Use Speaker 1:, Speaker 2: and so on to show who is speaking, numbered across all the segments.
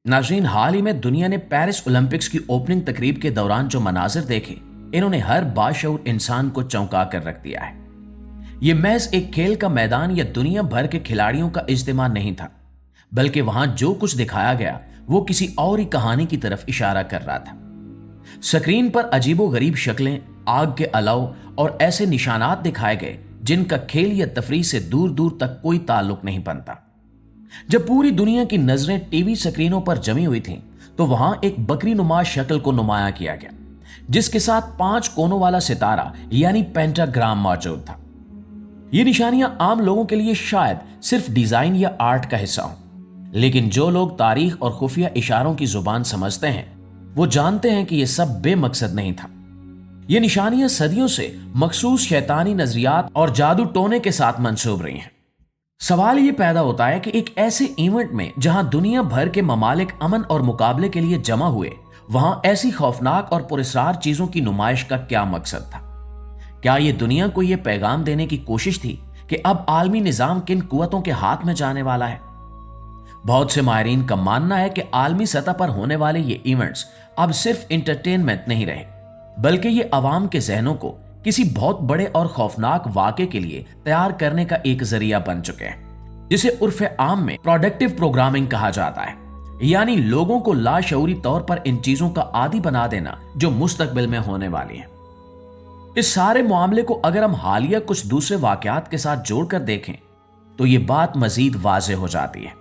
Speaker 1: नाज़रीन, हाल ही में दुनिया ने पेरिस ओलंपिक्स की ओपनिंग तकरीब के दौरान जो मनाजिर देखे, इन्होंने हर बाशऊर इंसान को चौंका कर रख दिया है। ये महज एक खेल का मैदान या दुनिया भर के खिलाड़ियों का इज्तिमा नहीं था, बल्कि वहां जो कुछ दिखाया गया वो किसी और ही कहानी की तरफ इशारा कर रहा था। स्क्रीन पर अजीबो गरीब शक्लें, आग के अलाव और ऐसे निशानात दिखाए गए जिनका खेल या तफरीह से दूर दूर तक कोई ताल्लुक नहीं बनता। जब पूरी दुनिया की नजरें टीवी स्क्रीनों पर जमी हुई थीं, तो वहां एक बकरी नुमा शक्ल को नुमाया किया गया, जिसके साथ 5 कोनों वाला सितारा यानी पेंटाग्राम मौजूद था। ये निशानियां आम लोगों के लिए शायद सिर्फ डिजाइन या आर्ट का हिस्सा हों, लेकिन जो लोग तारीख और खुफिया इशारों की जुबान समझते हैं, वो जानते हैं कि यह सब बेमकसद नहीं था। ये निशानियां सदियों से मखसूस शैतानी नजरियात और जादू टोने के साथ मंसूब रही हैं। सवाल ये पैदा होता है कि एक ऐसे इवेंट में जहां दुनिया भर के ममालिक अमन और मुकाबले के लिए जमा हुए, वहां ऐसी खौफनाक और पुरस्कार चीजों की नुमाइश का क्या मकसद था? क्या यह दुनिया को यह पैगाम देने की कोशिश थी कि अब आलमी निजाम किन कुव्वतों के हाथ में जाने वाला है? बहुत से माहिरीन का मानना है कि आलमी सतह पर होने वाले ये इवेंट्स अब सिर्फ इंटरटेनमेंट नहीं रहे, बल्कि ये अवाम के जहनों को किसी बहुत बड़े और खौफनाक वाक़े के लिए तैयार करने का एक जरिया बन चुके हैं, जिसे उर्फ आम में प्रोडक्टिव प्रोग्रामिंग कहा जाता है, यानी लोगों को लाशऊरी तौर पर इन चीजों का आदी बना देना जो मुस्तकबिल में होने वाली है। इस सारे मामले को अगर हम हालिया कुछ दूसरे वाकयात के साथ जोड़कर देखें तो ये बात मजीद वाज़ेह हो जाती है।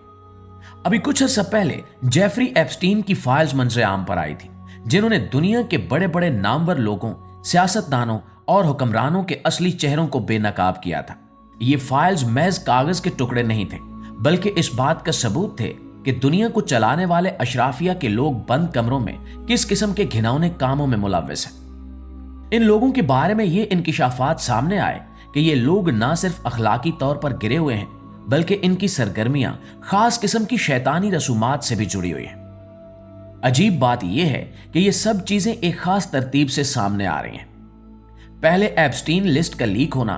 Speaker 1: अभी कुछ अर्सा पहले जेफरी एप्स्टीन की फाइल्स मंजरे आम पर आई थी, जिन्होंने दुनिया के बड़े बड़े नामवर लोगों, सियासतदानों और हुक्मरानों के असली चेहरों को बेनकाब किया था। ये फाइल्स महज कागज के टुकड़े नहीं थे, बल्कि इस बात का सबूत थे कि दुनिया को चलाने वाले अशराफिया के लोग बंद कमरों में किस किस्म के घिनौने कामों में मुलव्वस हैं। इन लोगों के बारे में ये इंकिशाफात सामने आए कि ये लोग न सिर्फ अखलाकी तौर पर गिरे हुए हैं, बल्कि इनकी सरगर्मियां खास किस्म की शैतानी रसूमात से भी जुड़ी हुई हैं। अजीब बात यह है कि ये सब चीजें एक खास तरतीब से सामने आ रही हैं। पहले एप्स्टीन लिस्ट का लीक होना,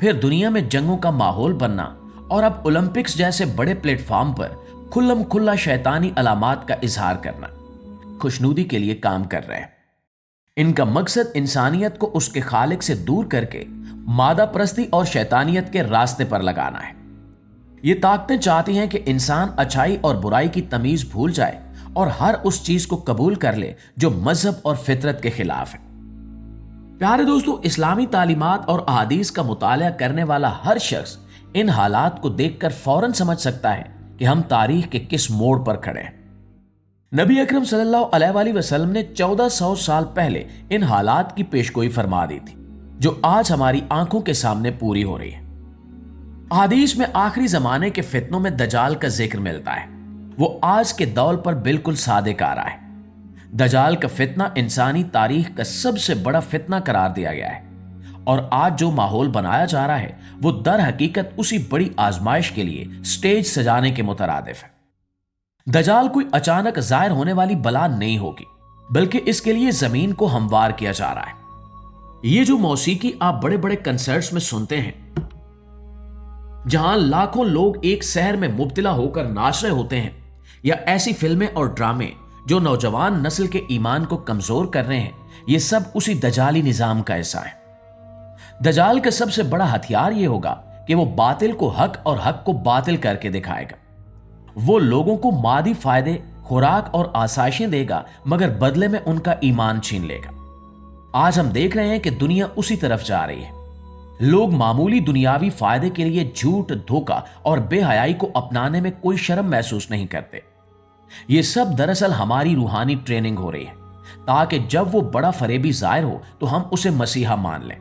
Speaker 1: फिर दुनिया में जंगों का माहौल बनना, और अब ओलंपिक्स जैसे बड़े प्लेटफॉर्म पर खुल्लम खुल्ला शैतानी अलामात का इजहार करना खुशनुदी के लिए काम कर रहे हैं। इनका मकसद इंसानियत को उसके खालिक से दूर करके मादा परस्ती और शैतानियत के रास्ते पर लगाना है। ये ताकतें चाहती हैं कि इंसान अच्छाई और बुराई की तमीज भूल जाए और हर उस चीज को कबूल कर ले जो मजहब और फितरत के खिलाफ है। प्यारे दोस्तों, इस्लामी तालीमात और अहादीस का मुताला करने वाला हर शख्स इन हालात को देखकर फौरन समझ सकता है कि हम तारीख के किस मोड़ पर खड़े हैं। नबी अकरम सल्लल्लाहु अलैहि वसल्लम ने 1400 साल पहले इन हालात की पेशगोई फरमा दी थी, जो आज हमारी आंखों के सामने पूरी हो रही है। अहादीस में आखिरी जमाने के फितनों में दजाल का जिक्र मिलता है। वो आज के दौर पर बिल्कुल सादिक आ रहा है। दजाल का फितना इंसानी तारीख का सबसे बड़ा फितना करार दिया गया है, और आज जो माहौल बनाया जा रहा है वो दर हकीकत उसी बड़ी आजमाइश के लिए स्टेज सजाने के मुतरादिफ है। दजाल कोई अचानक जाहिर होने वाली बला नहीं होगी, बल्कि इसके लिए जमीन को हमवार किया जा रहा है। ये जो मौसीकी आप बड़े बड़े कंसर्ट्स में सुनते हैं, जहां लाखों लोग एक शहर में मुब्तला होकर नाच रहे होते हैं, या ऐसी फिल्में और ड्रामे जो नौजवान नस्ल के ईमान को कमजोर कर रहे हैं, ये सब उसी दजाली निजाम का हिस्सा है। दजाल का सबसे बड़ा हथियार ये होगा कि वो बातिल को हक और हक को बातिल करके दिखाएगा। वो लोगों को मादी फायदे, खुराक और आसाइशें देगा, मगर बदले में उनका ईमान छीन लेगा। आज हम देख रहे हैं कि दुनिया उसी तरफ जा रही है। लोग मामूली दुनियावी फायदे के लिए झूठ, धोखा और बेहयाई को अपनाने में कोई शर्म महसूस नहीं करते। ये सब दरअसल हमारी रूहानी ट्रेनिंग हो रही है, ताकि जब वो बड़ा फरेबी जाहिर हो तो हम उसे मसीहा मान लें।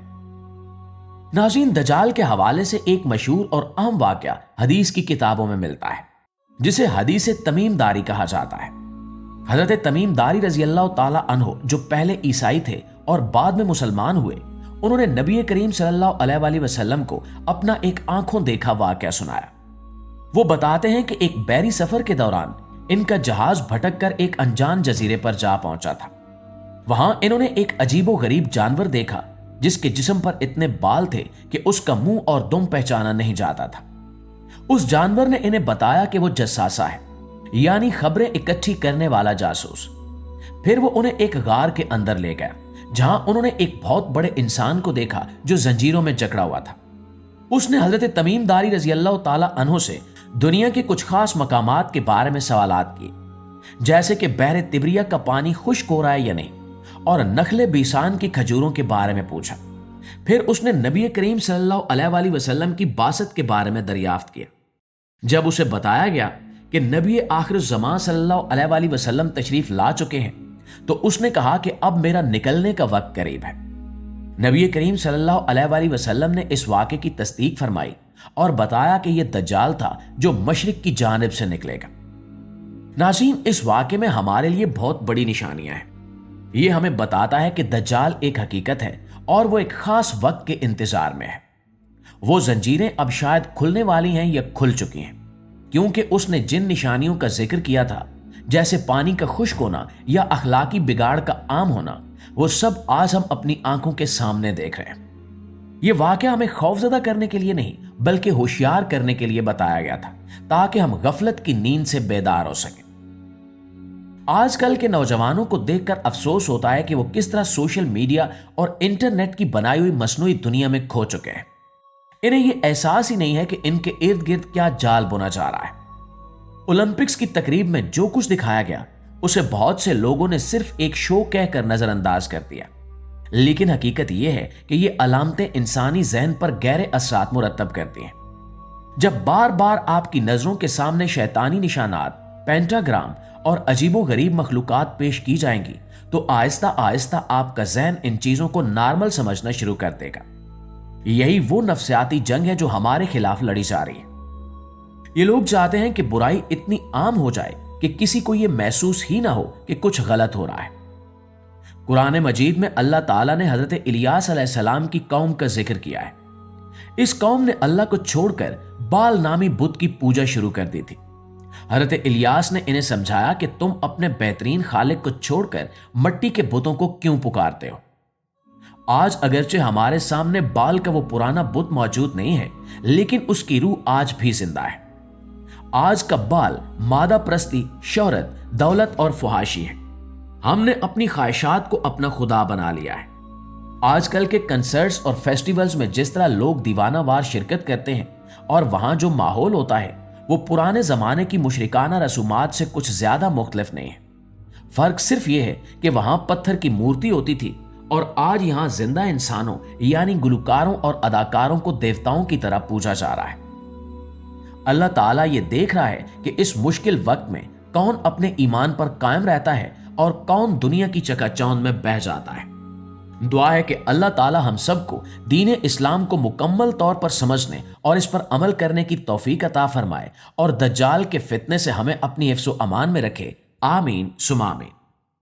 Speaker 1: नाज़रीन, दजाल के हवाले से एक मशहूर और अहम वाकया हदीस की किताबों में मिलता है, जिसे हदीस तमीमदारी कहा जाता है। हजरत तमीमदारी रजी अल्लाह ताला अन्हो, जो पहले ईसाई थे और बाद में मुसलमान हुए, उन्होंने नबी करीम सल्लल्लाहु अलैहि वसल्लम को अपना एक आंखों देखा वाकया सुनाया। वो बताते हैं कि एक बैरी सफर के दौरान इनका जहाज भटक कर एक अनजान जजीरे पर जा पहुंचा था। वहां इन्होंने एक अजीबो गरीब जानवर देखा, जिसके जिस्म पर इतने बाल थे कि उसका मुंह और दुम पहचाना नहीं जाता था। उस जानवर ने इन्हें बताया कि वो जस्सासा है, यानी खबरें इकट्ठी करने वाला जासूस। फिर वो उन्हें एक गार के अंदर ले गया, जहां उन्होंने एक बहुत बड़े इंसान को देखा जो जंजीरों में जकड़ा हुआ था। उसने हजरत तमीम दारी रजी अल्लाह ताला अन्हु से दुनिया के कुछ खास मकामात के बारे में सवालात किए, जैसे कि बहरे तिब्रिया का पानी खुश्क हो रहा है या नहीं, और नखले बीसान की खजूरों के बारे में पूछा। फिर उसने नबी करीम सल्लल्लाहु अलैहि वसल्लम की बासत के बारे में दरियाफ्त किया। जब उसे बताया गया कि नबी आखिर ज़मान सल्लल्लाहु अलैहि वसल्लम तशरीफ ला चुके हैं, तो उसने कहा कि अब मेरा निकलने का वक्त करीब है। नबी करीम सल्लल्लाहु अलैहि वसल्लम ने इस वाक़े की तस्दीक फरमाई और बताया कि यह दज्जाल था जो मशरिक की जानिब से निकलेगा। नाज़रीन, इस वाक़े में हमारे लिए बहुत बड़ी निशानियां हैं। ये हमें बताता है कि दज्जाल एक हकीकत है और वो एक खास वक्त के इंतजार में है। वो जंजीरें अब शायद खुलने वाली हैं या खुल चुकी हैं, क्योंकि उसने जिन निशानियों का जिक्र किया था, जैसे पानी का खुश्क होना या अखलाकी बिगाड़ का आम होना, वो सब आज हम अपनी आंखों के सामने देख रहे हैं। ये वाकया हमें खौफजदा करने के लिए नहीं, बल्कि होशियार करने के लिए बताया गया था, ताकि हम गफलत की नींद से बेदार हो सकें। आजकल के नौजवानों को देखकर अफसोस होता है कि वो किस तरह सोशल मीडिया और इंटरनेट की बनाई हुई मसनूई दुनिया में खो चुके हैं। इन्हें ये एहसास ही नहीं है कि इनके इर्द गिर्द क्या जाल बुना जा रहा है। ओलंपिक्स की तकरीब में जो कुछ दिखाया गया, उसे बहुत से लोगों ने सिर्फ एक शो कहकर नजरअंदाज कर दिया, लेकिन हकीकत यह है कि ये अलामतें इंसानी जहन पर गहरे असरात मुरतब करती हैं। जब बार बार आपकी नजरों के सामने शैतानी निशानात, पेंटाग्राम और अजीबो गरीब मखलूकात पेश की जाएंगी, तो आहिस्ता आहिस्ता आपका जहन इन चीजों को नॉर्मल समझना शुरू कर देगा। यही वो नफ्सियाती जंग है जो हमारे खिलाफ लड़ी जा रही है। ये लोग चाहते हैं कि बुराई इतनी आम हो जाए कि किसी को यह महसूस ही ना हो कि कुछ गलत हो रहा है। कुरान मजीद में अल्लाह ताला ने हजरत इलियास अलैहिस्सलाम की कौम का जिक्र किया है। इस कौम ने अल्लाह को छोड़कर बाल नामी बुत की पूजा शुरू कर दी थी। हजरत इलियास ने इन्हें समझाया कि तुम अपने बेहतरीन खालिक को छोड़कर मिट्टी के बुतों को क्यों पुकारते हो। आज अगरचे हमारे सामने बाल का वो पुराना बुत मौजूद नहीं है, लेकिन उसकी रूह आज भी जिंदा है। आज का बाल मादा प्रस्ती, शोहरत, दौलत और फुहाशी है। हमने अपनी ख्वाहिशात को अपना खुदा बना लिया है। आजकल के कंसर्ट्स और फेस्टिवल्स में जिस तरह लोग दीवानावार शिरकत करते हैं और वहां जो माहौल होता है, वो पुराने जमाने की मुशरिकाना रसूमात से कुछ ज्यादा मुख्तलिफ नहीं है। फर्क सिर्फ ये है कि वहां पत्थर की मूर्ति होती थी और आज यहां जिंदा इंसानों यानी गुलकारों और अदाकारों को देवताओं की तरह पूजा जा रहा है। अल्लाह ताला ये देख रहा है कि इस मुश्किल वक्त में कौन अपने ईमान पर कायम रहता है और कौन दुनिया की चकाचौंध में बह जाता है। दुआ है कि अल्लाह ताला हम सबको दीन इस्लाम को मुकम्मल तौर पर समझने और इस पर अमल करने की तौफीक अता फरमाए और दज्जाल के फितने से हमें अपनी हिफ्ज़ व अमान में रखे। आमीन सुमा आमीन।